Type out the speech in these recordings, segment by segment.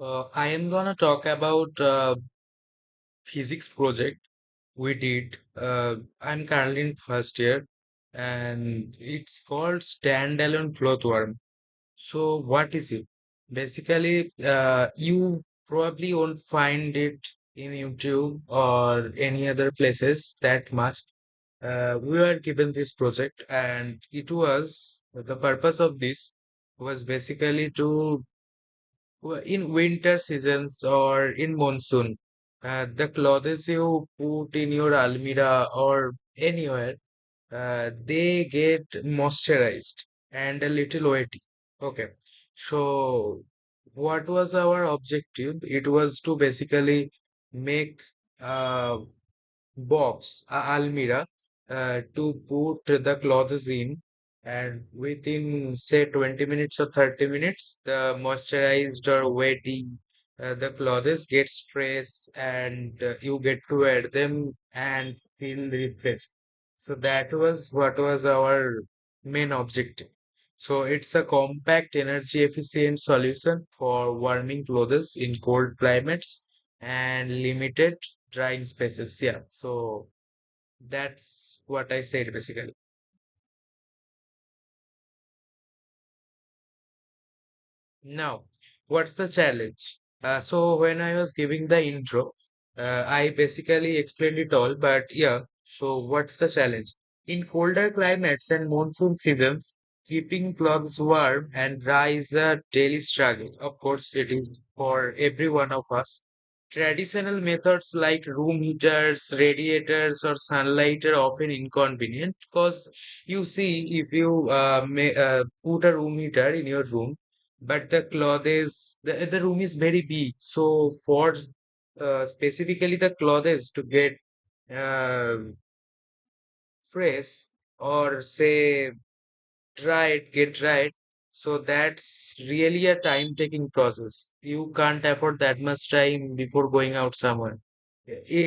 I am gonna talk about physics project we did. I'm currently in first year, and it's called standalone cloth worm. So what is it? Basically, you probably won't find it in YouTube or any other places that much. We were given this project, and it was the purpose of this was basically to in winter seasons or in monsoon, the clothes you put in your almirah or anywhere, they get moisturized and a little wetty. Okay. So, what was our objective? It was to basically make uh, box, almirah, to put the clothes in, and within say 20 minutes or 30 minutes, the moisturized or wetty the clothes gets fresh, and you get to wear them and feel refreshed. So that was what was our main objective. So it's a compact, energy efficient solution for warming clothes in cold climates and limited drying spaces. Yeah. So that's what I said basically. Now, what's the challenge? So when I was giving the intro, I basically explained it all, but yeah, so what's the challenge? In colder climates and monsoon seasons, keeping clothes warm and dry is a daily struggle. Of course, it is for every one of us. Traditional methods like room heaters, radiators, or sunlight are often inconvenient because you see, if you put a room heater in your room, but the room is very big, so for specifically the clothes to get uh, fresh or say get dried, so that's really a time taking process. You can't afford that much time before going out somewhere.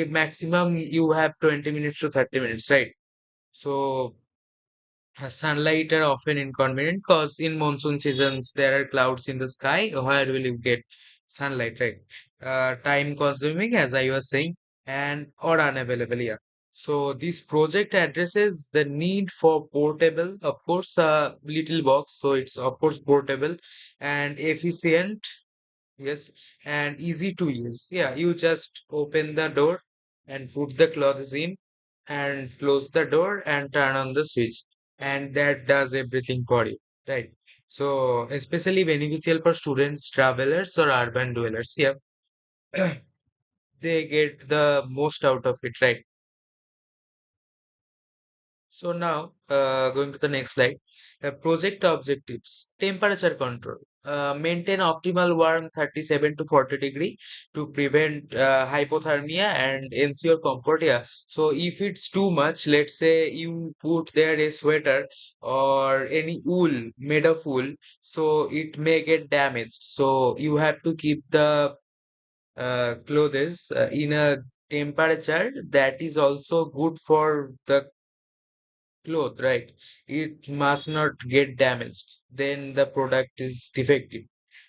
Maximum you have 20 minutes to 30 minutes, right? So sunlight are often inconvenient because in monsoon seasons there are clouds in the sky. Where will you get sunlight, right? Time consuming, as I was saying, and or unavailable. Yeah. So this project addresses the need for portable, of course, little box. So it's of course portable and efficient. Yes, and easy to use. Yeah, you just open the door and put the clothes in and close the door and turn on the switch, and that does everything for you, right? So, especially beneficial for students, travelers, or urban dwellers. Yeah, they get the most out of it, right? So now, going to the next slide, project objectives, temperature control. Maintain optimal warmth 37 to 40 degree to prevent hypothermia and ensure comfort. Yeah. So if it's too much, let's say you put there a sweater or any wool made of wool, so it may get damaged. So you have to keep the clothes in a temperature that is also good for the cloth, right? It must not get damaged. Then the product is defective.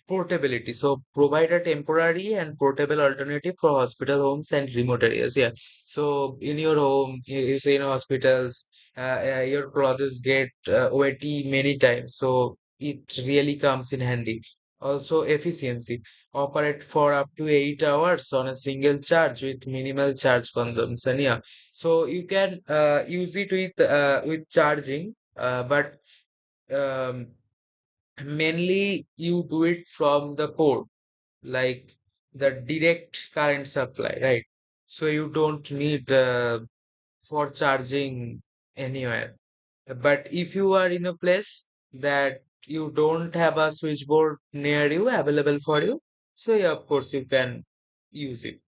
Portability. So provide a temporary and portable alternative for hospital homes and remote areas. Yeah. So in your home, you say in hospitals, your clothes get wetty many times. So it really comes in handy. Also efficiency. Operate for up to 8 hours on a single charge with minimal charge consumption. Yeah. So you can use it with charging, but um, mainly you do it from the port, like the direct current supply, right? So you don't need for charging anywhere. But if you are in a place that you don't have a switchboard near you available for you, so yeah, of course you can use it.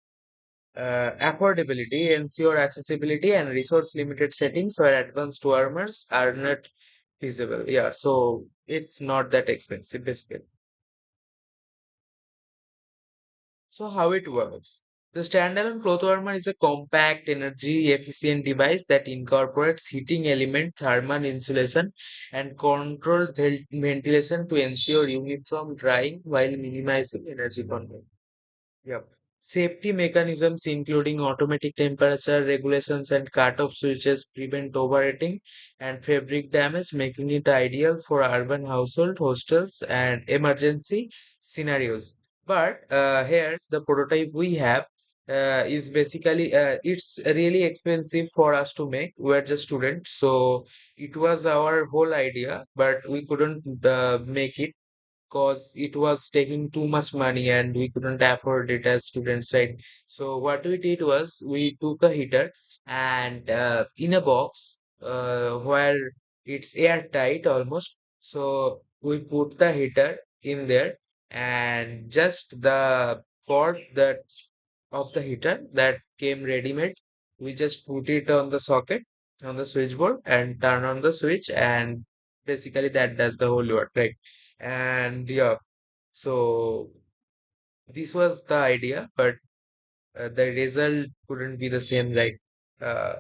Affordability, ensure accessibility, and resource limited settings where advanced warmers are not feasible. Yeah, so it's not that expensive basically. So how it works? The standalone cloth warmer is a compact, energy efficient device that incorporates heating element, thermal insulation, and controlled ventilation to ensure uniform drying while minimizing energy consumption. Yep. Safety mechanisms, including automatic temperature regulations and cut-off switches, prevent overheating and fabric damage, making it ideal for urban household, hostels, and emergency scenarios. But here, the prototype we have is basically it's really expensive for us to make. We're just students, so it was our whole idea, but we couldn't make it because it was taking too much money and we couldn't afford it as students, right? So what we did was we took a heater and in a box where it's airtight almost. So we put the heater in there and just the cord that of the heater that came ready-made, we just put it on the socket on the switchboard and turn on the switch, and basically that does the whole work, right? And yeah, so this was the idea, but the result couldn't be the same, right? Uh,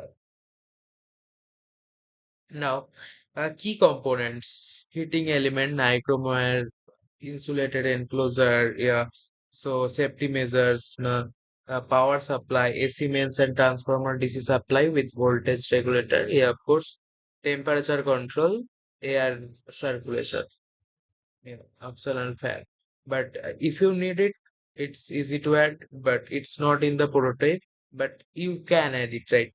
Now, key components, heating element, nigromer, insulated enclosure, yeah. So safety measures, power supply, AC mains and transformer DC supply with voltage regulator, yeah, of course, temperature control, air circulation, yeah, optional fan. But if you need it, it's easy to add, but it's not in the prototype, but you can add it, right?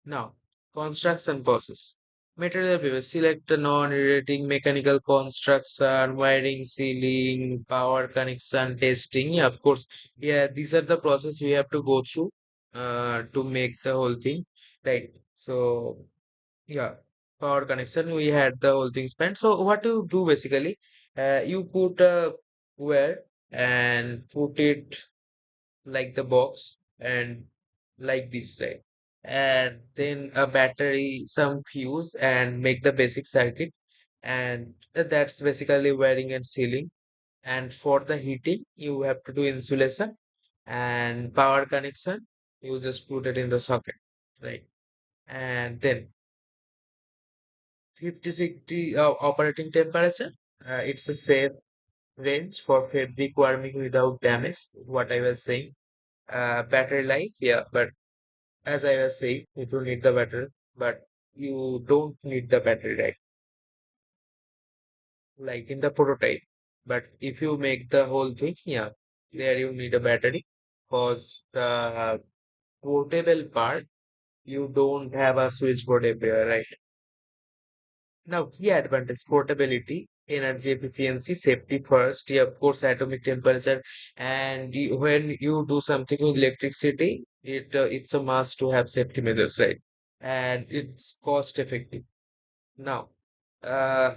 Now, construction process. Material paper. Select the non-irritating mechanical construction, wiring, sealing, power connection, testing. Yeah, of course. Yeah, these are the process we have to go through to make the whole thing. Right. So, yeah, power connection. We had the whole thing spent. So, what you do basically, you put a wire and put it like the box and like this, right? And then a battery, some fuse, and make the basic circuit. And that's basically wiring and sealing. And for the heating, you have to do insulation and power connection. You just put it in the socket, right? And then 50 60 operating temperature. It's a safe range for fabric warming without damage. What I was saying. Battery life, yeah, but as I was saying, you don't need the battery, but you don't need the battery, right? Like in the prototype. But if you make the whole thing, yeah, there you need a battery because the portable part, you don't have a switchboard everywhere, right? Now, key advantage, portability, energy efficiency, safety first, yeah, of course, atomic temperature. And when you do something with electricity, it's a must to have safety measures, right? And it's cost effective. Now, uh,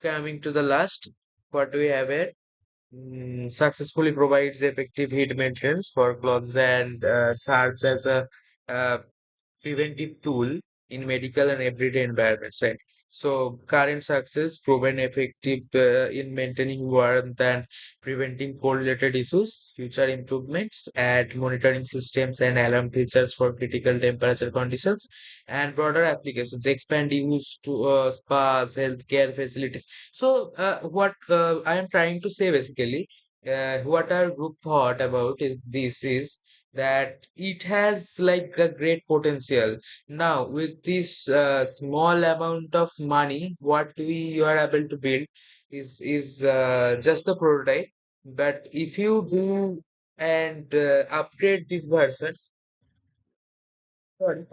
coming to the last, what do we have here? Successfully provides effective heat maintenance for clothes and serves as a uh, preventive tool in medical and everyday environments, right? So current success proven effective in maintaining warmth and preventing cold-related issues. Future improvements add monitoring systems and alarm features for critical temperature conditions, and broader applications expand use to spas, healthcare facilities. So what I am trying to say basically, what our group thought about this is that it has like a great potential. Now, with this small amount of money, what we are able to build is just a prototype. But if you do and upgrade this version, sorry,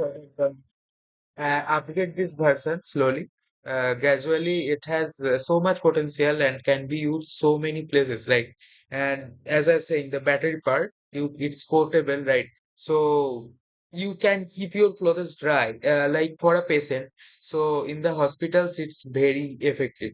upgrade this version slowly. Gradually, it has so much potential and can be used so many places, right? And as I was saying, the battery part, it's portable, right? So you can keep your clothes dry, like for a patient. So in the hospitals, it's very effective.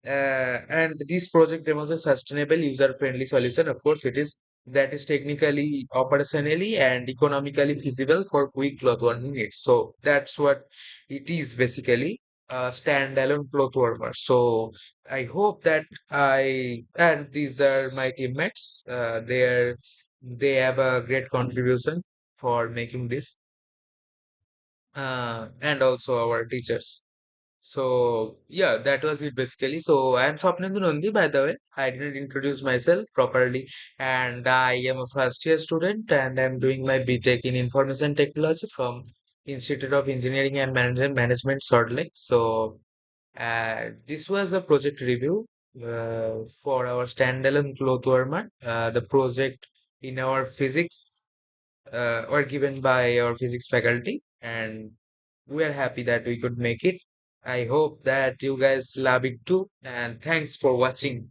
And this project demos a sustainable, user-friendly solution. Of course, it is that is technically, operationally, and economically feasible for quick cloth warming needs. So that's what it is basically, a standalone cloth warmer. So I hope that I and these are my teammates. They are They have a great contribution for making this, and also our teachers. So yeah, that was it basically. So I am Swapnendu Nandy, by the way. I didn't introduce myself properly, and I am a first year student, and I'm doing my Btech in Information Technology from Institute of Engineering and Management, Salt Lake. So this was a project review for our standalone cloth warmer. The project in our physics were given by our physics faculty, and we are happy that we could make it. I hope that you guys love it too, and thanks for watching.